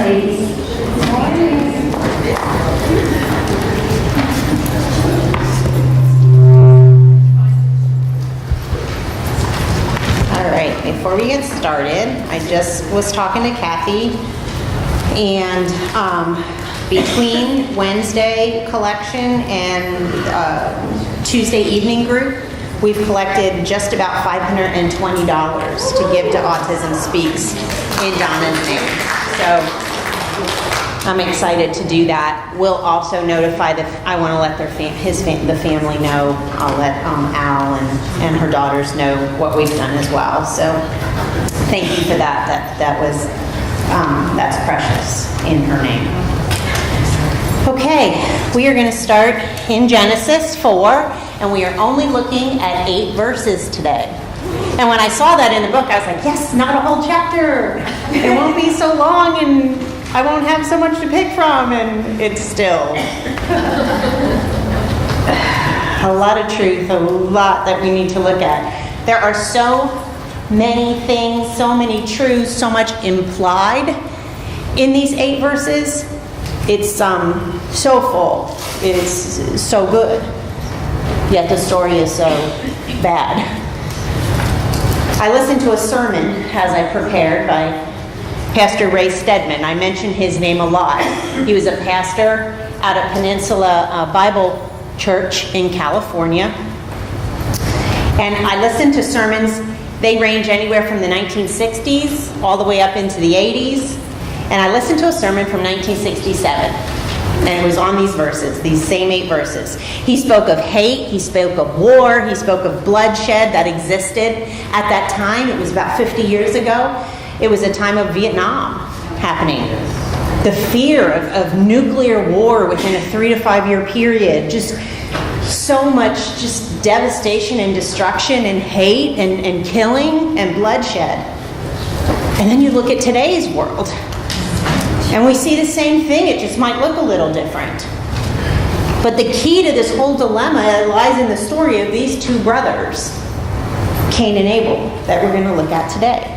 ladies. Good morning. All right, before we get started, I just was talking to Kathy, and between Wednesday collection and Tuesday evening group, we've collected just about $520 to give to Autism Speaks in Donna's name. So I'm excited to do that. We'll also notify I want to let the family know. I'll let Al and her daughters know what we've done as well. So thank you for that. That's precious in her name. Okay, we are going to start in Genesis 4, and we are only looking at 8 verses today. And when I saw that in the book, I was like, yes, not a whole chapter. It won't be so long, and I won't have so much to pick from, and it's still a lot of truth, a lot that we need to look at. There are so many things, so many truths, so much implied in these 8 verses. It's so full. It's so good. Yet the story is so bad. I listened to a sermon as I prepared by Pastor Ray Stedman. I mentioned his name a lot. He was a pastor out at Peninsula Bible Church in California. And I listened to sermons. They range anywhere from the 1960s all the way up into the 80s. And I listened to a sermon from 1967. And it was on these verses, these same 8 verses. He spoke of hate, he spoke of war, he spoke of bloodshed that existed at that time. It was about 50 years ago. It was a time of Vietnam happening. The fear of nuclear war within a 3 to 5 year period. Just so much just devastation and destruction and hate and killing and bloodshed. And then you look at today's world. And we see the same thing, it just might look a little different. But the key to this whole dilemma lies in the story of these 2 brothers, Cain and Abel, that we're going to look at today.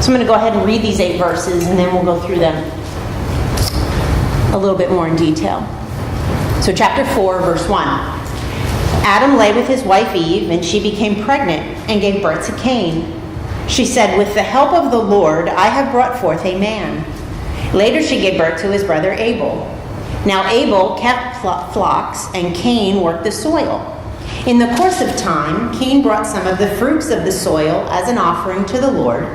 So I'm going to go ahead and read these 8 verses, and then we'll go through them a little bit more in detail. So chapter 4, verse 1. Adam lay with his wife Eve, and she became pregnant and gave birth to Cain. She said, "With the help of the Lord, I have brought forth a man." Later she gave birth to his brother Abel. Now Abel kept flocks, and Cain worked the soil. In the course of time, Cain brought some of the fruits of the soil as an offering to the Lord,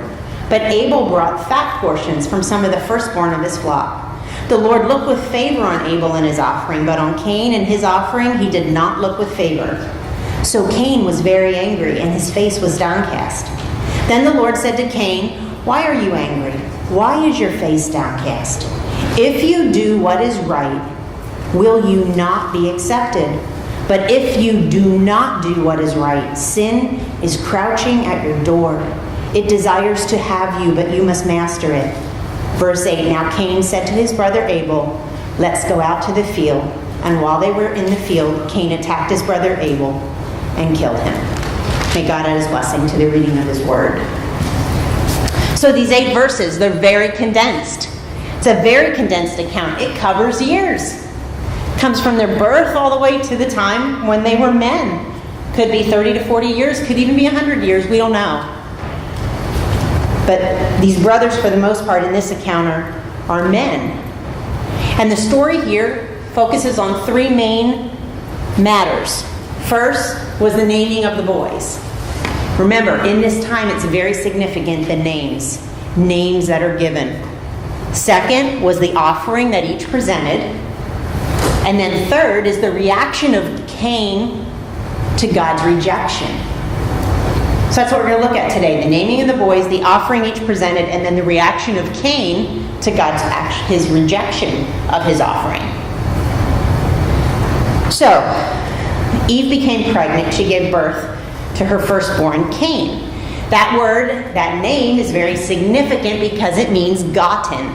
but Abel brought fat portions from some of the firstborn of his flock. The Lord looked with favor on Abel and his offering, but on Cain and his offering he did not look with favor. So Cain was very angry, and his face was downcast. Then the Lord said to Cain, "Why are you angry? Why is your face downcast? If you do what is right, will you not be accepted? But if you do not do what is right, sin is crouching at your door. It desires to have you, but you must master it." Verse 8, now Cain said to his brother Abel, "Let's go out to the field." And while they were in the field, Cain attacked his brother Abel and killed him. May God add his blessing to the reading of his word. So these 8 verses, they're very condensed. It's a very condensed account. It covers years. It comes from their birth all the way to the time when they were men. Could be 30 to 40 years, could even be 100 years, we don't know. But these brothers, for the most part, in this account are men. And the story here focuses on 3 main matters. First was the naming of the boys. Remember, in this time, it's very significant, the names that are given. Second was the offering that each presented. And then third is the reaction of Cain to God's rejection. So that's what we're going to look at today. The naming of the boys, the offering each presented, and then the reaction of Cain to his rejection of his offering. So, Eve became pregnant. She gave birth to her firstborn, Cain. That word, that name is very significant because it means gotten,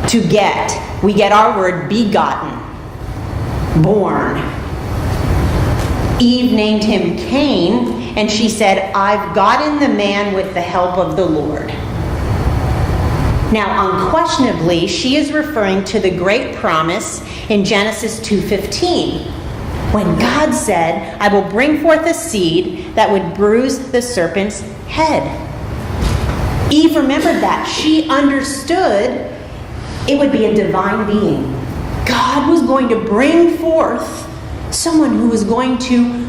to get. We get our word begotten, born. Eve named him Cain, and she said, "I've gotten the man with the help of the Lord." Now, unquestionably, she is referring to the great promise in Genesis 2:15, when God said, "I will bring forth a seed that would bruise the serpent's head." Eve remembered that. She understood it would be a divine being. God was going to bring forth someone who was going to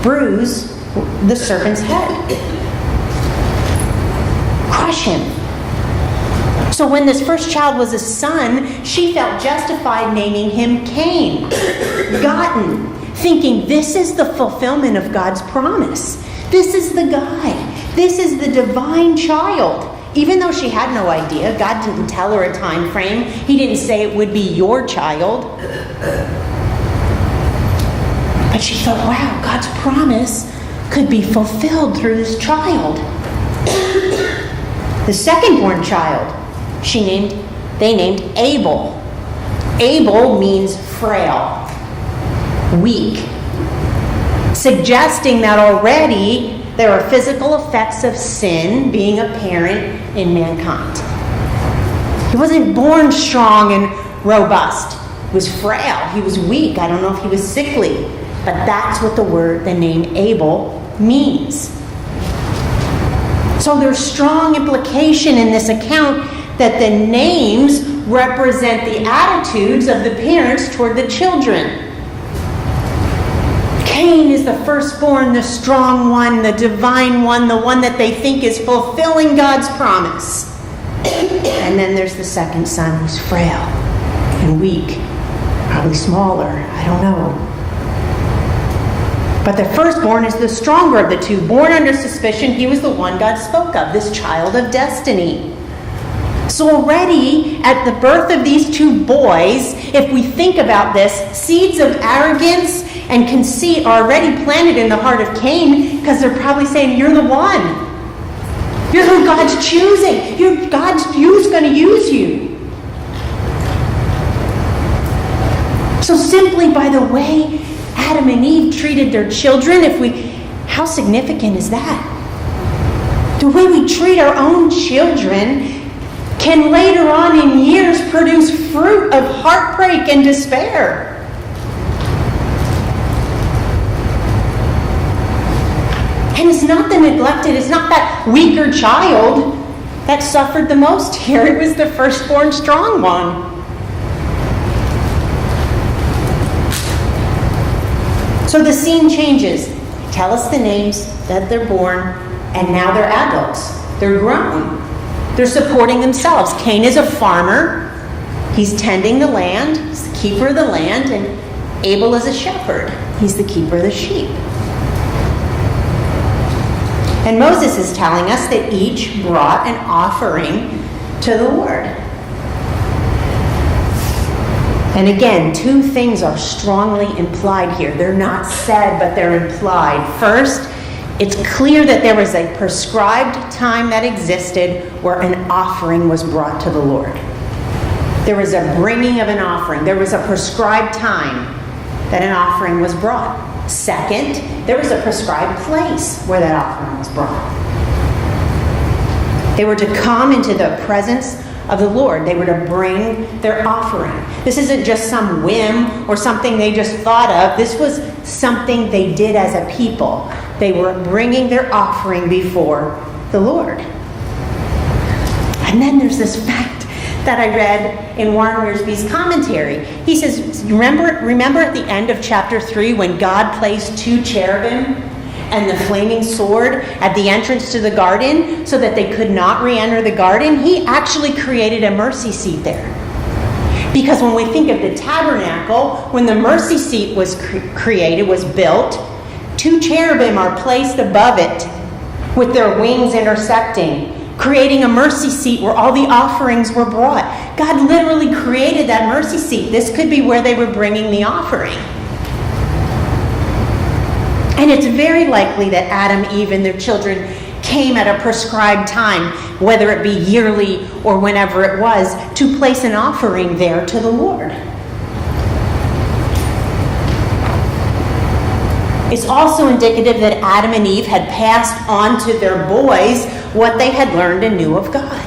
bruise the serpent's head. Crush him. So when this first child was a son, she felt justified naming him Cain, begotten, thinking this is the fulfillment of God's promise. This is the guy. This is the divine child. Even though she had no idea, God didn't tell her a time frame. He didn't say it would be your child. But she thought, wow, God's promise could be fulfilled through this child. The second-born child, they named Abel. Abel means frail, weak, suggesting that already there are physical effects of sin being apparent in mankind. He wasn't born strong and robust. He was frail. He was weak. I don't know if he was sickly, but that's what the name Abel means. So there's strong implication in this account that the names represent the attitudes of the parents toward the children. Cain is the firstborn, the strong one, the divine one, the one that they think is fulfilling God's promise. And then there's the second son who's frail and weak, probably smaller, I don't know. But the firstborn is the stronger of the two. Born under suspicion, he was the one God spoke of, this child of destiny. So already at the birth of these two boys, if we think about this, seeds of arrogance and conceit are already planted in the heart of Cain, because they're probably saying, you're the one. You're who God's choosing. God's going to use you. So simply by the way Adam and Eve treated their children, how significant is that? The way we treat our own children can later on in years produce fruit of heartbreak and despair. And it's not the neglected, it's not that weaker child that suffered the most here. It was the firstborn strong one. So the scene changes. Tell us the names that they're born, and now they're adults. They're grown. They're supporting themselves. Cain is a farmer. He's tending the land. He's the keeper of the land. And Abel is a shepherd. He's the keeper of the sheep. And Moses is telling us that each brought an offering to the Lord. And again, two things are strongly implied here. They're not said, but they're implied. First, it's clear that there was a prescribed time that existed where an offering was brought to the Lord. There was a bringing of an offering. There was a prescribed time that an offering was brought. Second, there was a prescribed place where that offering was brought. They were to come into the presence of the Lord. They were to bring their offering. This isn't just some whim or something they just thought of. This was something they did as a people. They were bringing their offering before the Lord. And then there's this fact that I read in Warren Wiersbe's commentary. He says, remember at the end of chapter 3 when God placed two cherubim and the flaming sword at the entrance to the garden so that they could not re-enter the garden? He actually created a mercy seat there. Because when we think of the tabernacle, when the mercy seat was built, two cherubim are placed above it with their wings intersecting, creating a mercy seat where all the offerings were brought. God literally created that mercy seat. This could be where they were bringing the offering. And it's very likely that Adam, Eve, and their children came at a prescribed time, whether it be yearly or whenever it was, to place an offering there to the Lord. It's also indicative that Adam and Eve had passed on to their boys what they had learned and knew of God.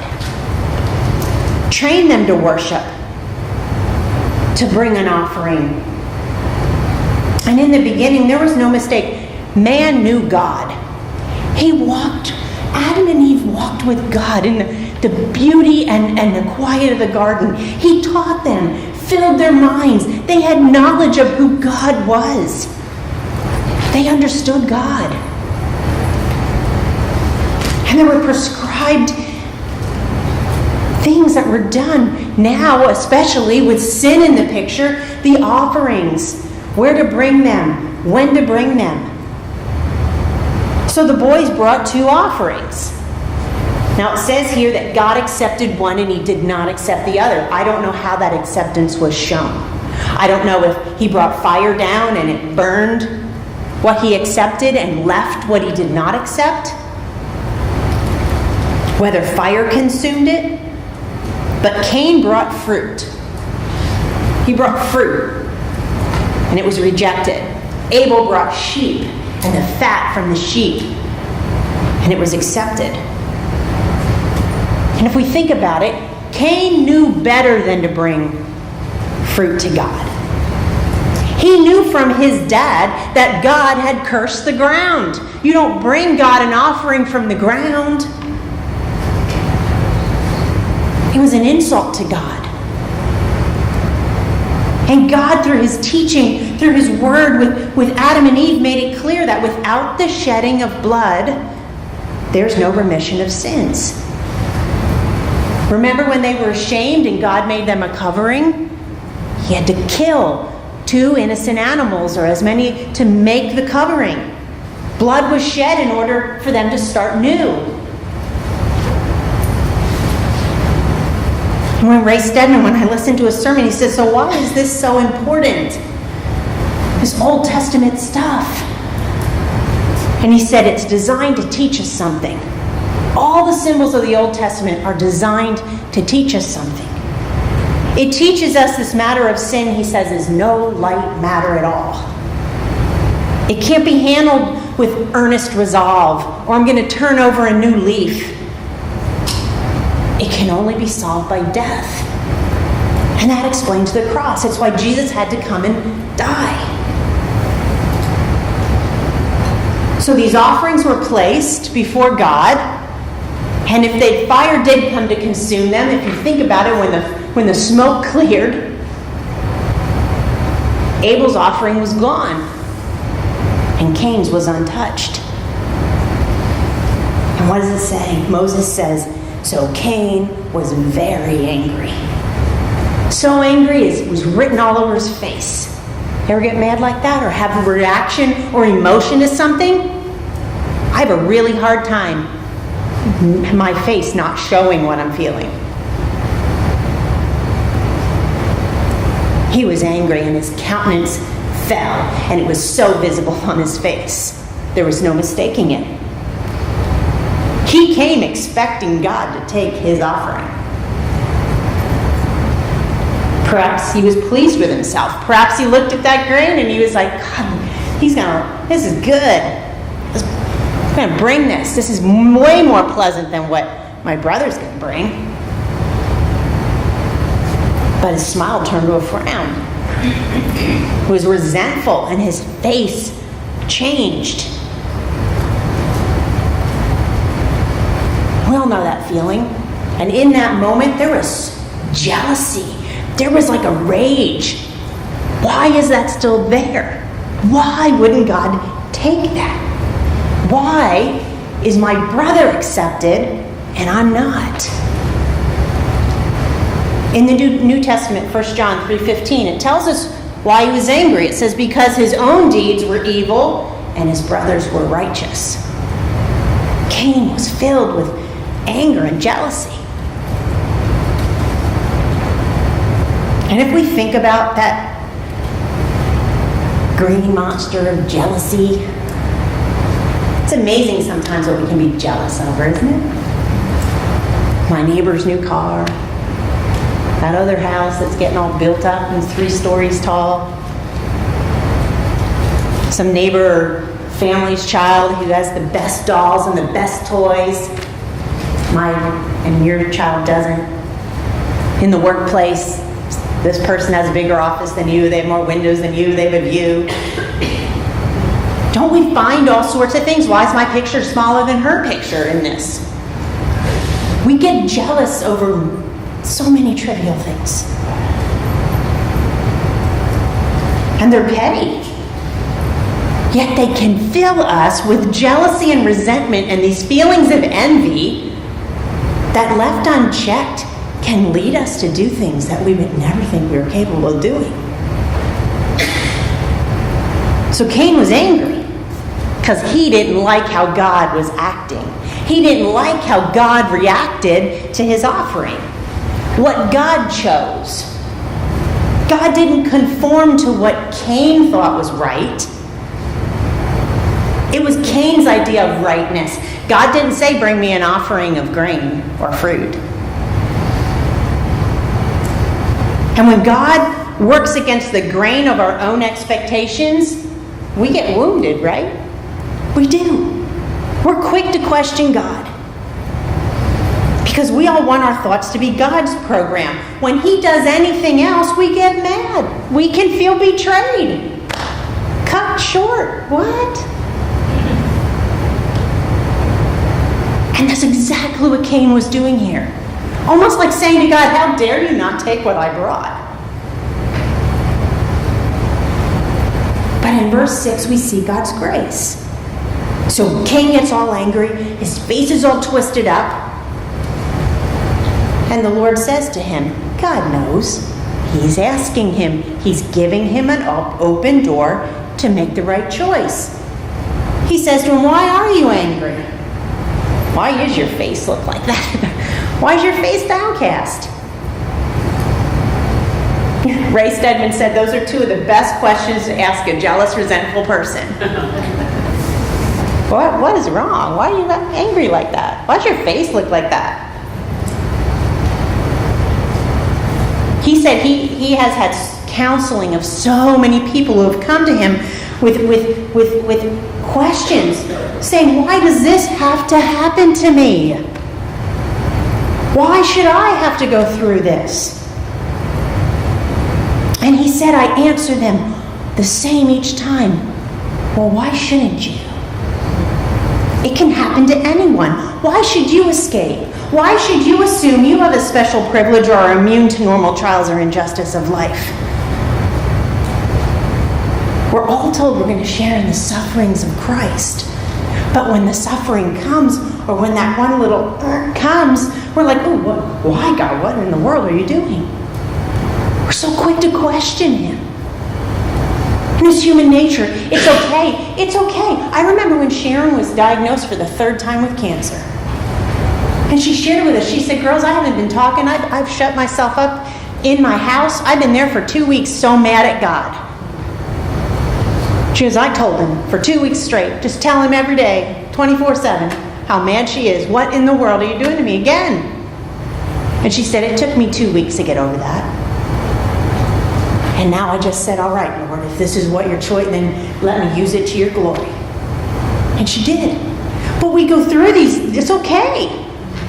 Train them to worship, to bring an offering. And in the beginning, there was no mistake. Man knew God. Adam and Eve walked with God in the beauty and the quiet of the garden. He taught them, filled their minds. They had knowledge of who God was. They understood God. And there were prescribed things that were done now, especially with sin in the picture, the offerings, where to bring them, when to bring them. So the boys brought 2 offerings. Now it says here that God accepted one and he did not accept the other. I don't know how that acceptance was shown. I don't know if he brought fire down and it burned what he accepted and left what he did not accept. Whether fire consumed it. But Cain brought fruit. He brought fruit and it was rejected. Abel brought sheep and the fat from the sheep and it was accepted. And if we think about it, Cain knew better than to bring fruit to God. He knew from his dad that God had cursed the ground. You don't bring God an offering from the ground. It was an insult to God. And God, through his teaching, through his word with Adam and Eve, made it clear that without the shedding of blood, there's no remission of sins. Remember when they were ashamed and God made them a covering? He had to kill 2 innocent animals or as many to make the covering. Blood was shed in order for them to start new. When Ray Stedman, when I listened to his sermon, he said, so why is this so important? This Old Testament stuff. And he said it's designed to teach us something. All the symbols of the Old Testament are designed to teach us something. It teaches us this matter of sin, he says, is no light matter at all. It can't be handled with earnest resolve, or I'm going to turn over a new leaf. It can only be solved by death. And that explains the cross. That's why Jesus had to come and die. So these offerings were placed before God. And if the fire did come to consume them, if you think about it, when the smoke cleared, Abel's offering was gone. And Cain's was untouched. And what does it say? Moses says, so Cain was very angry. So angry it was written all over his face. Ever get mad like that or have a reaction or emotion to something? I have a really hard time my face not showing what I'm feeling. He was angry and his countenance fell and it was so visible on his face. There was no mistaking it. He came expecting God to take his offering. Perhaps he was pleased with himself. Perhaps he looked at that grain and he was like, God, this is good. I'm going to bring this. This is way more pleasant than what my brother's going to bring. But his smile turned to a frown. He was resentful and his face changed. We all know that feeling. And in that moment, there was jealousy. There was like a rage. Why is that still there? Why wouldn't God take that? Why is my brother accepted and I'm not? In the New Testament, 1 John 3:15, it tells us why he was angry. It says, because his own deeds were evil and his brothers were righteous. Cain was filled with anger and jealousy. And if we think about that green monster of jealousy, it's amazing sometimes what we can be jealous over, isn't it? My neighbor's new car, that other house that's getting all built up and 3 stories tall, some neighbor or family's child who has the best dolls and the best toys, and your child doesn't. In the workplace, this person has a bigger office than you, they have more windows than you, they have a view. Don't we find all sorts of things? Why is my picture smaller than her picture in this? We get jealous over so many trivial things. And they're petty. Yet they can fill us with jealousy and resentment and these feelings of envy that, left unchecked, can lead us to do things that we would never think we were capable of doing. So Cain was angry because he didn't like how God was acting. He didn't like how God reacted to his offering. What God chose. God didn't conform to what Cain thought was right. It was Cain's idea of rightness. God didn't say, bring me an offering of grain or fruit. And when God works against the grain of our own expectations, we get wounded, right? We do. We're quick to question God. Because we all want our thoughts to be God's program. When he does anything else, we get mad. We can feel betrayed. Cut short. What? And that's exactly what Cain was doing here. Almost like saying to God, how dare you not take what I brought? But in verse 6, we see God's grace. So Cain gets all angry. His face is all twisted up. And the Lord says to him, God knows. He's asking him. He's giving him an open door to make the right choice. He says to him, why are you angry? Why does your face look like that? Why is your face downcast? Ray Stedman said those are two of the best questions to ask a jealous, resentful person. What is wrong? Why are you angry like that? Why does your face look like that? He said he has had counseling of so many people who have come to him with questions, saying, why does this have to happen to me? Why should I have to go through this? And he said, I answer them the same each time. Well, why shouldn't you? It can happen to anyone. Why should you escape? Why should you assume you have a special privilege or are immune to normal trials or injustice of life? We're all told we're going to share in the sufferings of Christ. But when the suffering comes, or when that one little comes, we're like, oh, why, God? What in the world are you doing? We're so quick to question him. And it's human nature. It's okay. It's okay. I remember when Sharon was diagnosed for the 3rd time with cancer. And she shared with us, she said, girls, I haven't been talking. I've shut myself up in my house. I've been there for 2 weeks so mad at God. She goes, I told him for 2 weeks straight, just tell him every day, 24/7, how mad she is. What in the world are you doing to me again? And she said, it took me 2 weeks to get over that. And now I just said, all right, Lord, if this is what your choice, then let me use it to your glory. And she did. But we go through these, it's okay.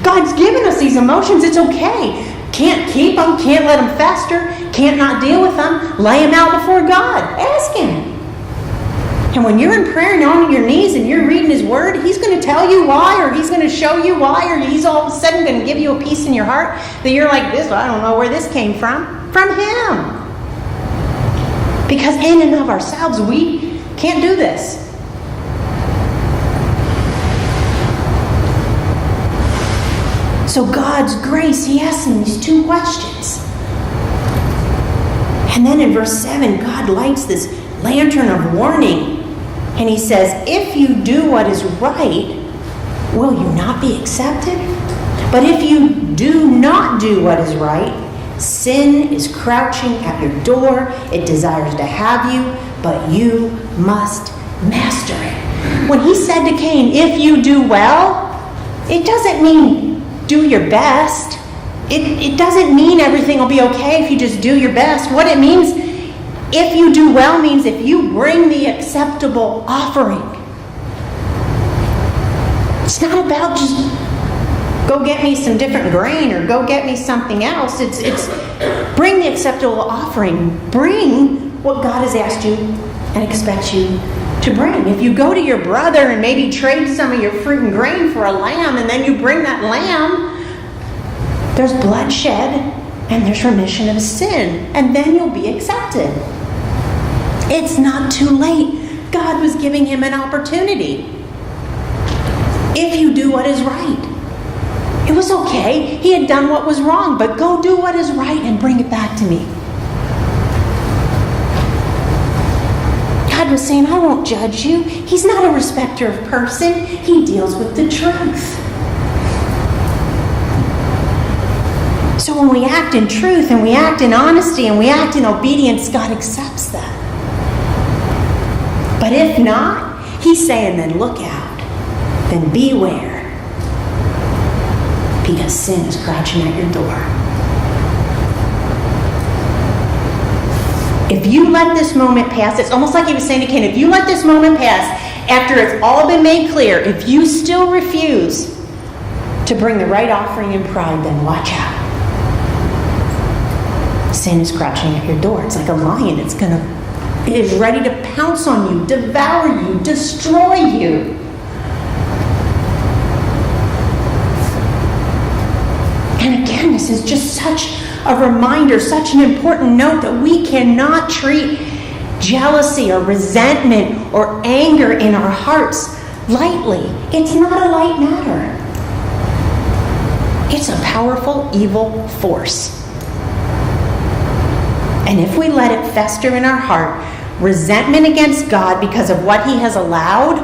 God's given us these emotions, it's okay. Can't keep them, can't let them fester, can't not deal with them. Lay them out before God. Ask him. And when you're in prayer and on your knees and you're reading his word, he's going to tell you why, or he's going to show you why, or he's all of a sudden going to give you a peace in your heart that you're like, this, I don't know where this came from. From him. Because in and of ourselves, we can't do this. So God's grace, he asks him these 2 questions. And then in verse 7, God lights this lantern of warning. And he says, if you do what is right, will you not be accepted? But if you do not do what is right, sin is crouching at your door. It desires to have you, but you must master it. When he said to Cain, if you do well, it doesn't mean do your best. It doesn't mean everything will be okay if you just do your best. What it means, if you do well, means if you bring the acceptable offering. It's not about just go get me some different grain or go get me something else. It's bring the acceptable offering. Bring what God has asked you and expects you to bring. If you go to your brother and maybe trade some of your fruit and grain for a lamb, and then you bring that lamb, there's bloodshed and there's remission of sin, and then you'll be accepted. It's not too late. God was giving him an opportunity. If you do what is right. It was okay. He had done what was wrong, but go do what is right and bring it back to me. God was saying, I won't judge you. He's not a respecter of person. He deals with the truth. So when we act in truth and we act in honesty and we act in obedience, God accepts that. But if not, he's saying, then look out. Then beware. Because sin is crouching at your door. If you let this moment pass, it's almost like he was saying to Cain, if you let this moment pass, after it's all been made clear, if you still refuse to bring the right offering in pride, then watch out. Sin is crouching at your door. It's like a lion. It is ready to pounce on you, devour you, destroy you. And again, this is just such a reminder, such an important note that we cannot treat jealousy or resentment or anger in our hearts lightly. It's not a light matter. It's a powerful, evil force. And if we let it fester in our heart, resentment against God because of what he has allowed,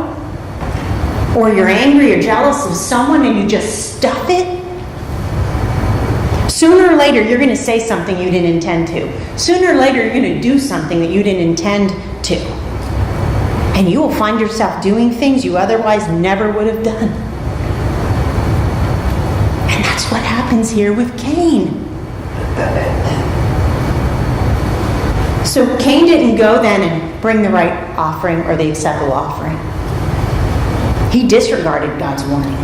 or you're angry or jealous of someone and you just stuff it, sooner or later, you're going to say something you didn't intend to. Sooner or later, you're going to do something that you didn't intend to. And you will find yourself doing things you otherwise never would have done. And that's what happens here with Cain. So Cain didn't go then and bring the right offering or the acceptable offering. He disregarded God's warning.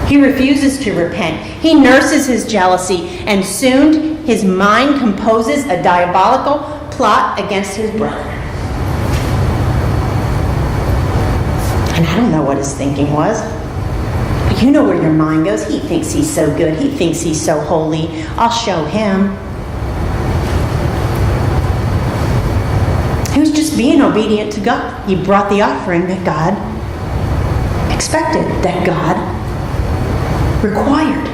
He refuses to repent. He nurses his jealousy, and soon his mind composes a diabolical plot against his brother. And I don't know what his thinking was, but you know where your mind goes. He thinks he's so good. He thinks he's so holy. I'll show him. He was just being obedient to God. He brought the offering that God expected, that God required.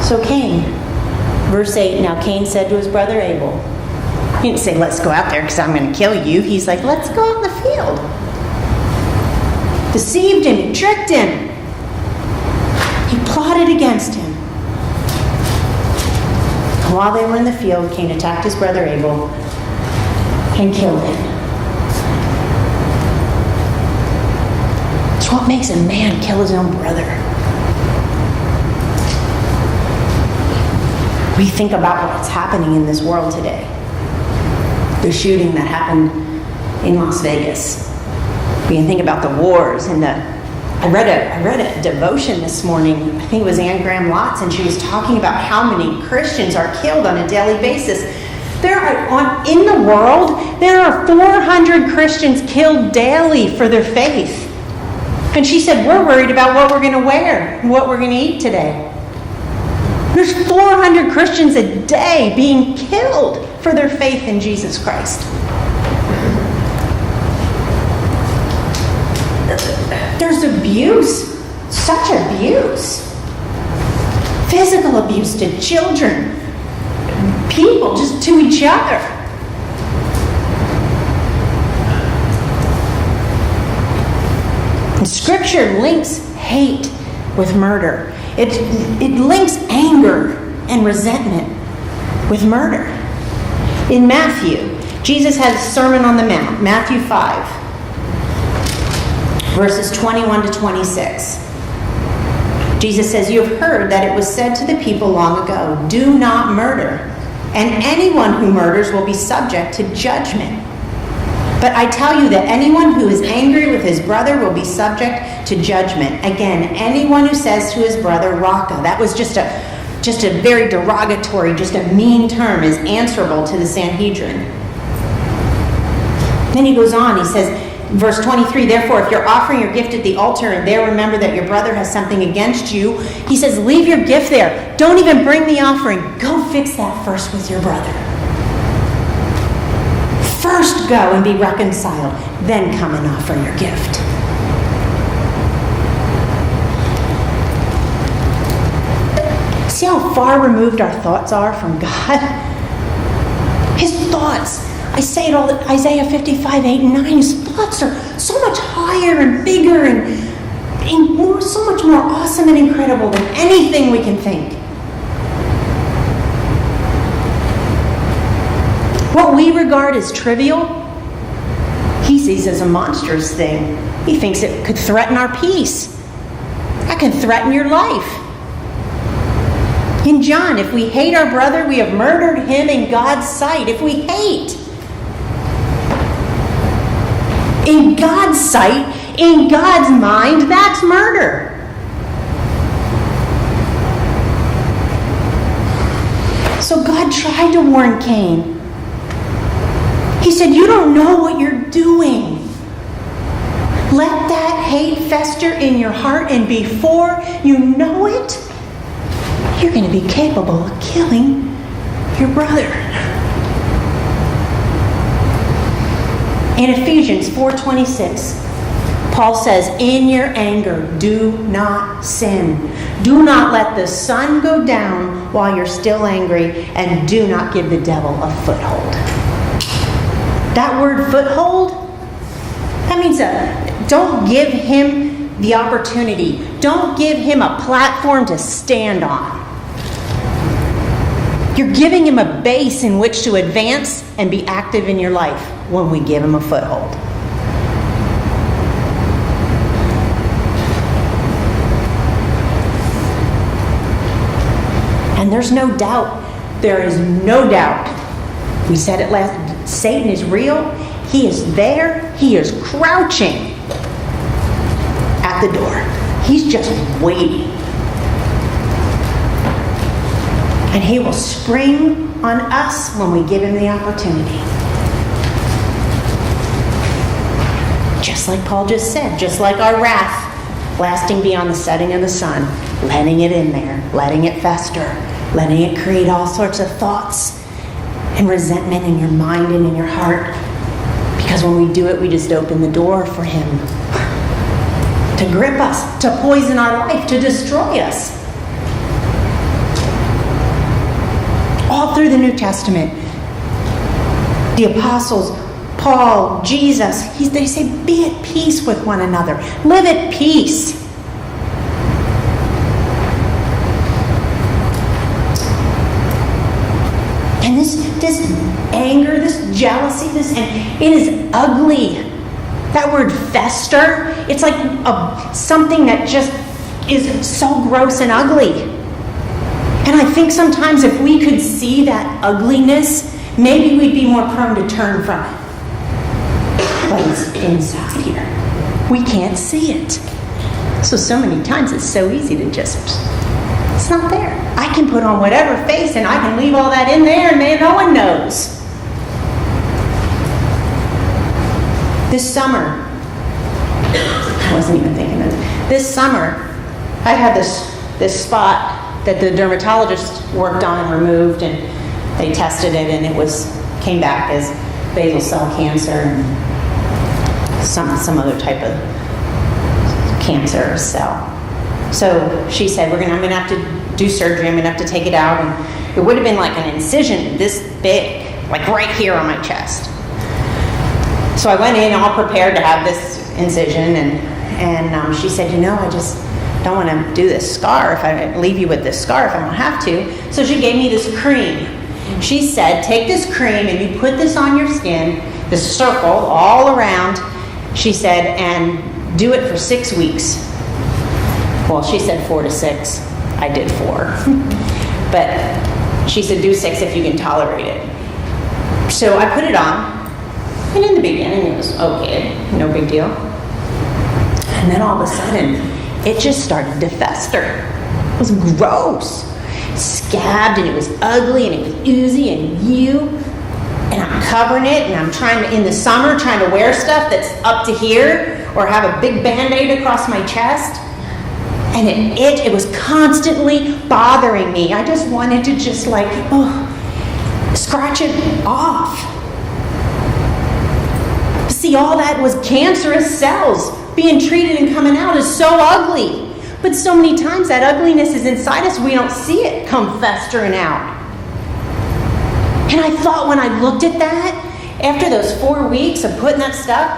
So Cain, verse 8, now Cain said to his brother Abel, he didn't say, let's go out there because I'm going to kill you. He's like, let's go out in the field. Deceived him, tricked him. He plotted against him. And while they were in the field, Cain attacked his brother Abel and killed him. It's what makes a man kill his own brother. We think about what's happening in this world today. The shooting that happened in Las Vegas. We can think about the wars and I read a devotion this morning. I think it was Anne Graham Lotz, and she was talking about how many Christians are killed on a daily basis. In the world, there are 400 Christians killed daily for their faith. And she said, we're worried about what we're going to wear and what we're going to eat today. There's 400 Christians a day being killed for their faith in Jesus Christ. There's abuse, such abuse. Physical abuse to children, people, just to each other. And Scripture links hate with murder. It links anger and resentment with murder. In Matthew, Jesus has a Sermon on the Mount, Matthew 5, verses 21 to 26. Jesus says, you have heard that it was said to the people long ago, do not murder, and anyone who murders will be subject to judgment. But I tell you that anyone who is angry with his brother will be subject to judgment. Again, anyone who says to his brother, Raka, that was just a very derogatory, just a mean term, is answerable to the Sanhedrin. Then he goes on, he says, verse 23, therefore, if you're offering your gift at the altar and there remember that your brother has something against you, he says, leave your gift there. Don't even bring the offering. Go fix that first with your brother. First go and be reconciled, then come and offer your gift. See how far removed our thoughts are from God? His thoughts, I say it all, Isaiah 55, 8 and 9, his thoughts are so much higher and bigger and so much more awesome and incredible than anything we can think. What we regard as trivial, he sees as a monstrous thing. He thinks it could threaten our peace. That can threaten your life. In John, if we hate our brother, we have murdered him in God's sight. If we hate, in God's sight, in God's mind, that's murder. So God tried to warn Cain. He said, you don't know what you're doing. Let that hate fester in your heart, and before you know it, you're going to be capable of killing your brother. In Ephesians 4:26, Paul says, in your anger, do not sin. Do not let the sun go down while you're still angry, and do not give the devil a foothold. That word foothold, that means don't give him the opportunity. Don't give him a platform to stand on. You're giving him a base in which to advance and be active in your life when we give him a foothold. And there's no doubt, there is no doubt, we said it last, Satan is real. He is there. He is crouching at the door. He's just waiting. And he will spring on us when we give him the opportunity. Just like Paul just said, just like our wrath lasting beyond the setting of the sun, letting it in there, letting it fester, letting it create all sorts of thoughts and resentment in your mind and in your heart. Because when we do it, we just open the door for him to grip us, to poison our life, to destroy us. All through the New Testament, the apostles, Paul, Jesus, they say, be at peace with one another. Live at peace. And this anger, this jealousy, it is ugly. That word fester, it's like something that just is so gross and ugly. And I think sometimes if we could see that ugliness, maybe we'd be more prone to turn from it. But it's inside here. We can't see it. So many times it's so easy to just, it's not there. I can put on whatever face and I can leave all that in there and no one knows. This summer, I wasn't even thinking of it. This summer, I had this spot that the dermatologist worked on and removed, and they tested it, and it came back as basal cell cancer and some other type of cancer cell. So she said, I'm going to have to do surgery. I'm going to have to take it out, and it would have been like an incision this big, like right here on my chest. So I went in all prepared to have this incision, and she said, I just don't want to do this scarf. I leave you with this scarf. I don't have to. So she gave me this cream. She said, take this cream and you put this on your skin, this circle all around, she said, and do it for 6 weeks. Well, she said 4 to 6. I did 4. But she said do 6 if you can tolerate it. So I put it on. And in the beginning, it was okay, no big deal. And then all of a sudden, it just started to fester. It was gross. It scabbed, and it was ugly, and it was oozy, and and I'm covering it, and I'm trying to, in the summer, trying to wear stuff that's up to here, or have a big Band-Aid across my chest. And it was constantly bothering me. I just wanted to just scratch it off. See, all that was cancerous cells being treated and coming out is so ugly. But so many times that ugliness is inside us, we don't see it come festering out. And I thought when I looked at that, after those 4 weeks of putting that stuff,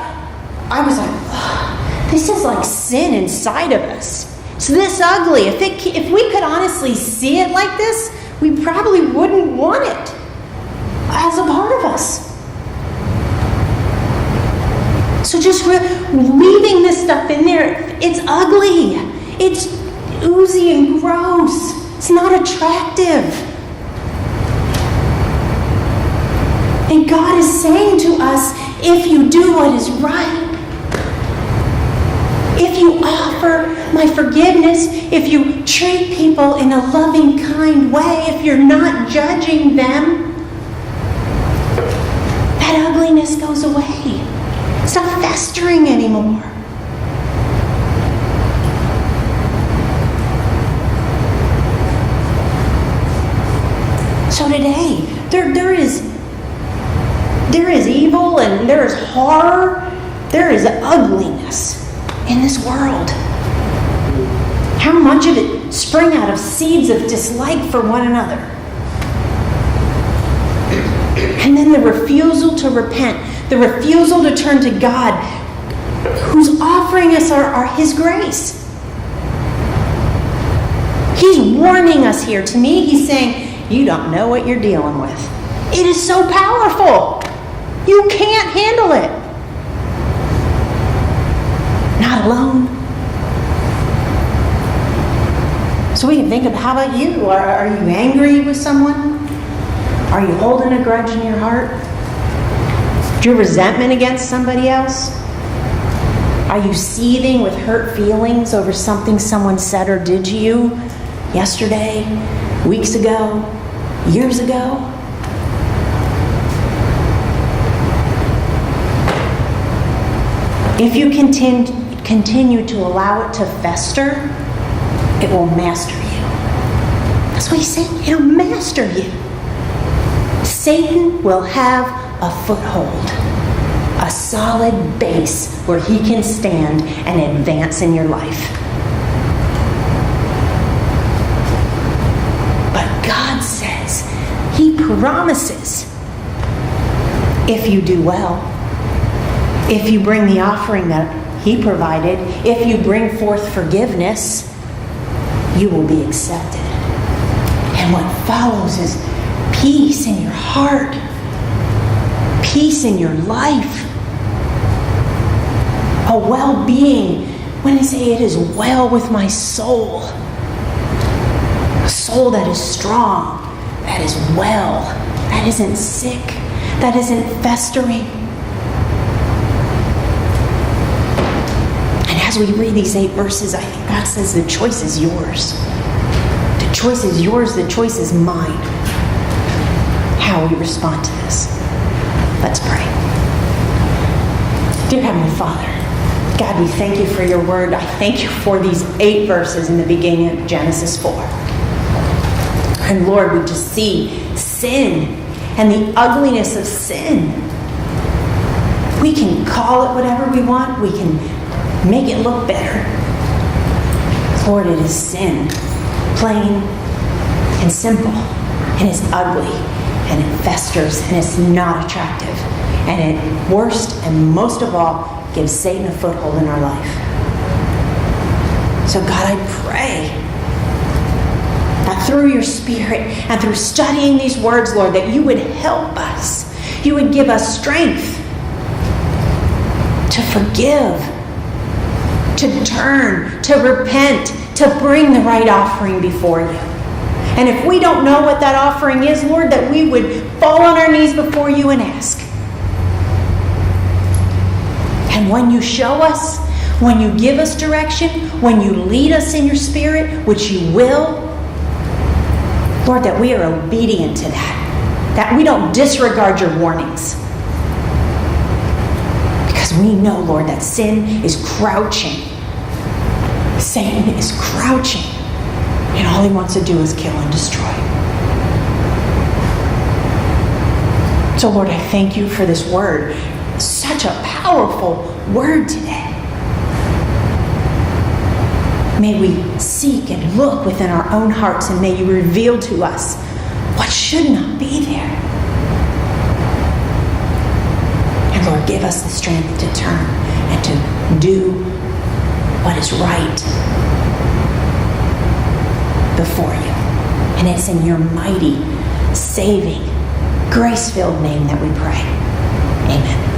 I was like, oh, this is like sin inside of us. It's this ugly. If we could honestly see it like this, we probably wouldn't want it as a part of us. So just leaving this stuff in there, it's ugly. It's oozy and gross. It's not attractive. And God is saying to us, if you do what is right, if you offer my forgiveness, if you treat people in a loving, kind way, if you're not judging them, that ugliness goes away. It's not festering anymore. So today, there is evil and there is horror, there is ugliness in this world. How much of it spring out of seeds of dislike for one another? And then the refusal to repent, the refusal to turn to God, who's offering us His grace. He's warning us here. To me, He's saying, you don't know what you're dealing with. It is so powerful. You can't handle it. Not alone. So we can think of, how about you? Are you angry with someone? Are you holding a grudge in your heart? Do you have resentment against somebody else? Are you seething with hurt feelings over something someone said or did to you yesterday, weeks ago, years ago? If you continue to allow it to fester, it will master you. That's what He's saying. It'll master you. Satan will have a foothold, a solid base where he can stand and advance in your life. But God says, He promises, if you do well, if you bring the offering that He provided, if you bring forth forgiveness, you will be accepted. And what follows is peace in your heart, peace in your life, a well-being. When I say it is well with my soul, a soul that is strong, that is well, that isn't sick, that isn't festering. And as we read these 8 verses, I think God says the choice is yours. The choice is yours, the choice is mine. How we respond to this. Let's pray. Dear Heavenly Father, God, we thank You for Your word. I thank You for these 8 verses in the beginning of Genesis 4. And Lord, we just see sin and the ugliness of sin. We can call it whatever we want. We can make it look better. Lord, it is sin. Plain and simple. And it's ugly. And it festers. And it's not attractive. And it, worst and most of all, gives Satan a foothold in our life. So God, I pray that through Your Spirit and through studying these words, Lord, that You would help us. You would give us strength to forgive, to turn, to repent, to bring the right offering before You. And if we don't know what that offering is, Lord, that we would fall on our knees before You and ask. And when you show us, when you give us direction, when you lead us in your Spirit, which you will, Lord, that we are obedient to that we don't disregard your warnings. Because we know, Lord, that sin is crouching. Satan is crouching. And all he wants to do is kill and destroy. So, Lord, I thank you for this word. Such a powerful word today. May we seek and look within our own hearts, and may you reveal to us what should not be there. And Lord, give us the strength to turn and to do what is right before you. And it's in your mighty, saving, grace-filled name that we pray. Amen.